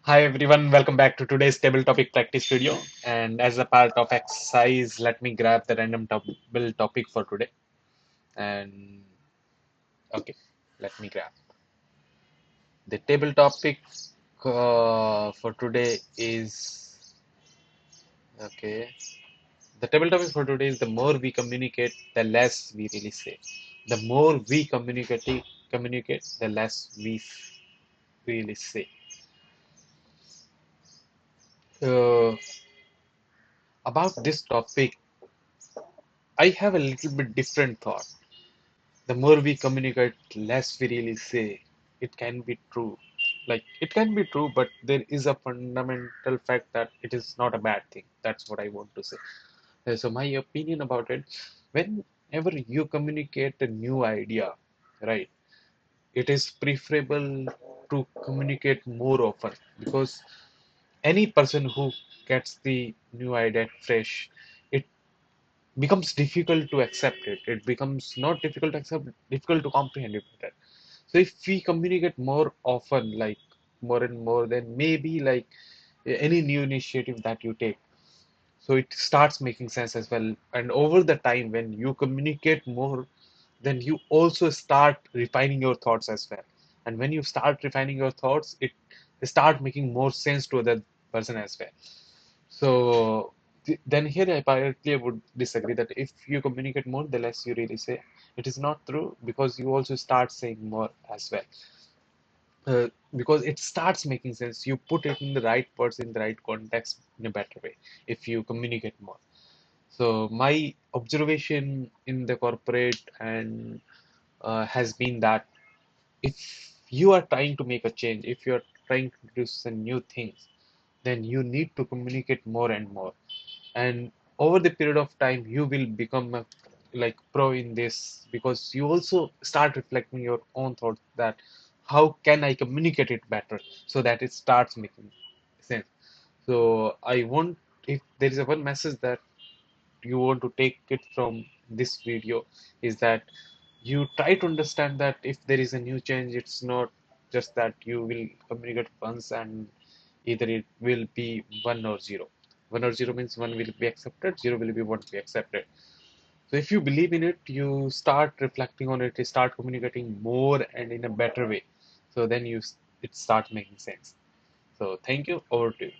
Hi everyone, welcome back to today's table topic practice video. And as a part of exercise, let me grab the random table topic for today. And okay, let me grab the table topic for today is okay. The table topic for today is the more we communicate, the less we really say. The more we communicate, the less we really say. Uh, about this topic, I have a little bit different thought. The more we communicate, less we really say. It can be true. Like, it can be true, but there is a fundamental fact that it is not a bad thing. That's what I want to say. So, my opinion about it, whenever you communicate a new idea, right, it is preferable to communicate more often because any person who gets the new idea fresh, it becomes difficult to accept it. It becomes not difficult to accept, difficult to comprehend it better. So if we communicate more often, like more and more, then maybe like any new initiative that you take, so it starts making sense as well. And over the time, when you communicate more, then you also start refining your thoughts as well. And when you start refining your thoughts, it start making more sense to other person as well. So then here I partly would disagree that if you communicate more, the less you really say. It is not true because you also start saying more as well. Because it starts making sense. You put it in the right words in the right context in a better way if you communicate more. So my observation in the corporate and has been that if you are trying to make a change, if you are trying to do some new things, then you need to communicate more and more. And over the period of time, you will become a, like pro in this because you also start reflecting your own thoughts that how can I communicate it better so that it starts making sense. So I want if there is a one message that you want to take it from this video is that you try to understand that if there is a new change, it's not just that you will communicate once and either it will be 1 or 0. 1 or 0 means one will be accepted, 0 will be won't be accepted. So if you believe in it, you start reflecting on it, you start communicating more and in a better way. So then it starts making sense. So thank you. Over to you.